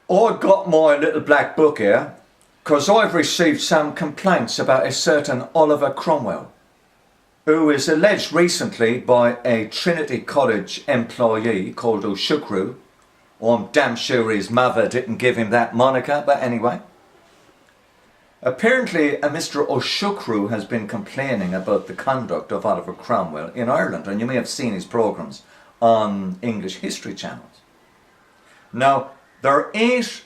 I got my little black book here because I've received some complaints about a certain Oliver Cromwell, who is alleged recently by a Trinity College employee called O'Shukru. I'm damn sure his mother didn't give him that moniker, but anyway. Apparently, a Mr. O'Shukru has been complaining about the conduct of Oliver Cromwell in Ireland, and you may have seen his programmes on English history channels. Now, there are 8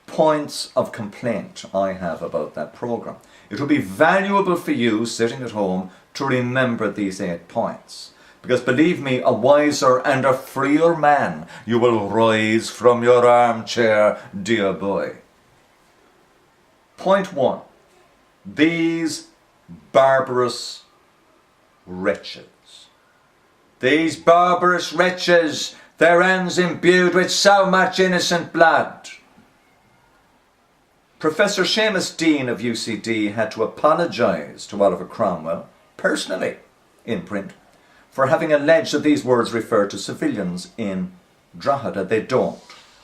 points of complaint I have about that programme. It will be valuable for you sitting at home to remember these 8 points. Because believe me, a wiser and a freer man you will rise from your armchair, dear boy. Point 1. These barbarous wretches. These barbarous wretches, their hands imbued with so much innocent blood. Professor Seamus Dean of UCD had to apologise to Oliver Cromwell, personally, in print, for having alleged that these words refer to civilians in Drogheda. They don't.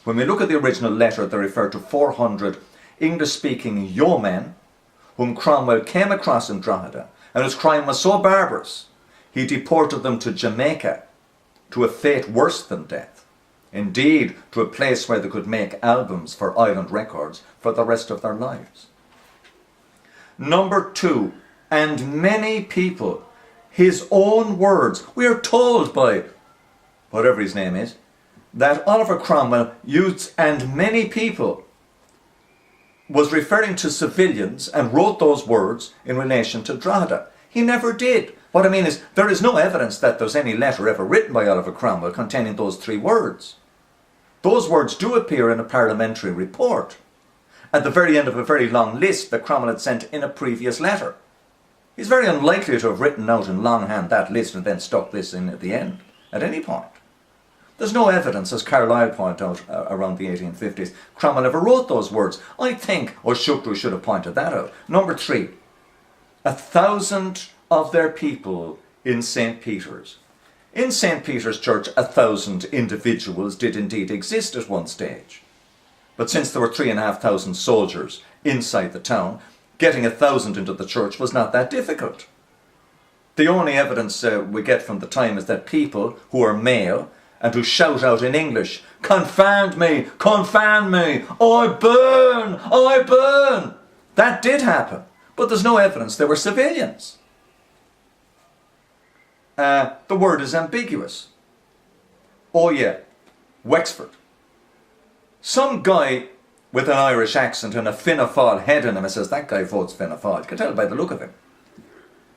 When we look at the original letter, they refer to 400 English-speaking yeomen whom Cromwell came across in Drogheda, and whose crime was so barbarous, he deported them to Jamaica, to a fate worse than death. Indeed, to a place where they could make albums for island records for the rest of their lives. Number 2, and many people, his own words, we are told by whatever his name is, that Oliver Cromwell used and many people was referring to civilians and wrote those words in relation to Drogheda. He never did. What I mean is, there is no evidence that there's any letter ever written by Oliver Cromwell containing those 3 words. Those words do appear in a parliamentary report, at the very end of a very long list that Cromwell had sent in a previous letter. He's very unlikely to have written out in longhand that list and then stuck this in at the end, at any point. There's no evidence, as Carlyle pointed out around the 1850s, Cromwell ever wrote those words. I think O'Shukru should have pointed that out. Number 3, 1,000 of their people in St. Peter's. In St. Peter's Church, 1,000 individuals did indeed exist at one stage. But since there were 3,500 soldiers inside the town, getting 1,000 into the church was not that difficult. The only evidence we get from the time is that people who are male and who shout out in English, "Confound me, confound me, I burn, I burn." That did happen, but there's no evidence they were civilians. The word is ambiguous. Oh yeah, Wexford. Some guy with an Irish accent and a Fianna Fáil head in him, and says that guy votes Fianna Fáil. You can tell by the look of him.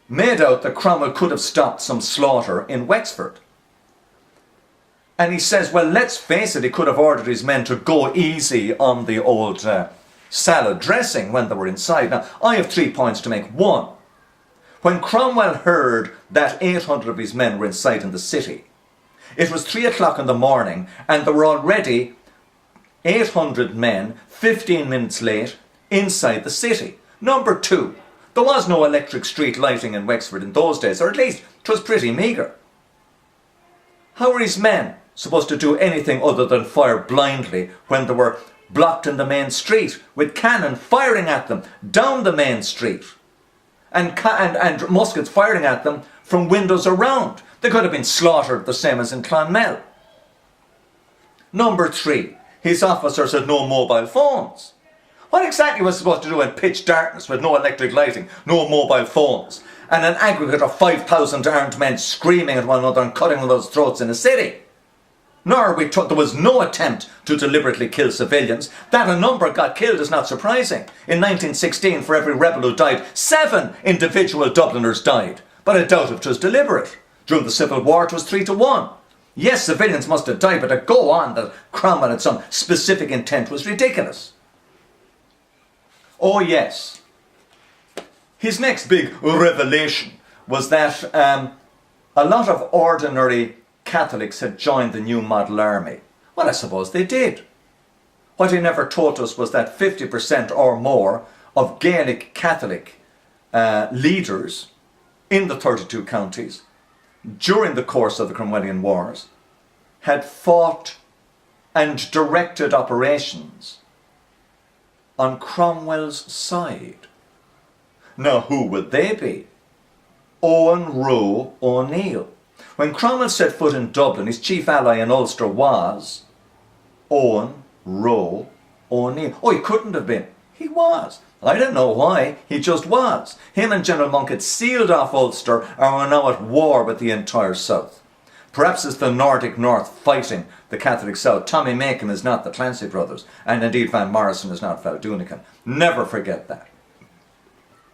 Made out that Cromwell could have stopped some slaughter in Wexford. And he says, well, let's face it, he could have ordered his men to go easy on the old salad dressing when they were inside. Now, I have 3 points to make. 1, when Cromwell heard that 800 of his men were inside in the city, it was 3 o'clock in the morning and there were already 800 men 15 minutes late inside the city. Number 2, there was no electric street lighting in Wexford in those days, or at least it was pretty meagre. How were his men supposed to do anything other than fire blindly when they were blocked in the main street with cannon firing at them down the main street and muskets firing at them from windows around? They could have been slaughtered the same as in Clonmel. Number 3, his officers had no mobile phones. What exactly was supposed to do in pitch darkness with no electric lighting, no mobile phones, and an aggregate of 5,000 armed men screaming at one another and cutting one another's throats in a city? Nor there was no attempt to deliberately kill civilians. That a number got killed is not surprising. In 1916, for every rebel who died, 7 individual Dubliners died. But I doubt if it was deliberate. During the Civil War, it was 3 to 1. Yes, civilians must have died, but to go on that Cromwell had some specific intent was ridiculous. Oh yes. His next big revelation was that a lot of ordinary Catholics had joined the new model army. Well, I suppose they did. What he never told us was that 50% or more of Gaelic Catholic leaders in the 32 counties during the course of the Cromwellian Wars had fought and directed operations on Cromwell's side. Now, who would they be? Owen Roe O'Neill. When Cromwell set foot in Dublin, his chief ally in Ulster was Owen Roe O'Neill. Oh, he couldn't have been. He was. I don't know why, he just was. Him and General Monk had sealed off Ulster and were now at war with the entire South. Perhaps it's the Nordic North fighting the Catholic South. Tommy Macon is not the Clancy brothers, and indeed Van Morrison is not Feldunican. Never forget that.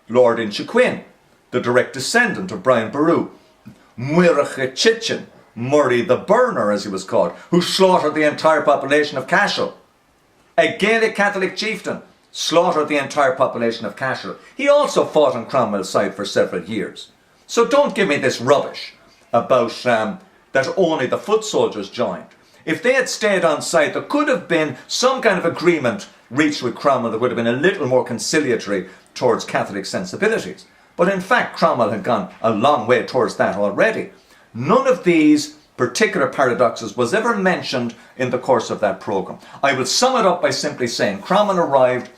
Lord Inchiquin, the direct descendant of Brian Boru. Muircha Chichin, Murray the Burner as he was called, who slaughtered the entire population of Cashel. A Gaelic Catholic chieftain slaughtered the entire population of Cashel. He also fought on Cromwell's side for several years. So don't give me this rubbish about that only the foot soldiers joined. If they had stayed on side, there could have been some kind of agreement reached with Cromwell that would have been a little more conciliatory towards Catholic sensibilities. But in fact, Cromwell had gone a long way towards that already. None of these particular paradoxes was ever mentioned in the course of that programme. I will sum it up by simply saying Cromwell arrived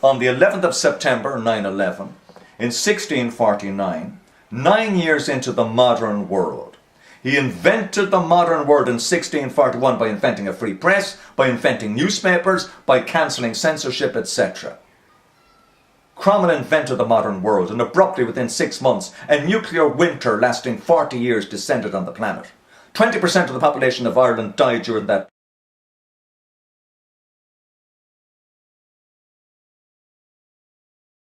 on the 11th of September 9/11 in 1649, 9 years into the modern world. He invented the modern world in 1641 by inventing a free press, by inventing newspapers, by cancelling censorship, etc. Cromwell invented the modern world, and abruptly within 6 months, a nuclear winter lasting 40 years descended on the planet. 20% of the population of Ireland died during that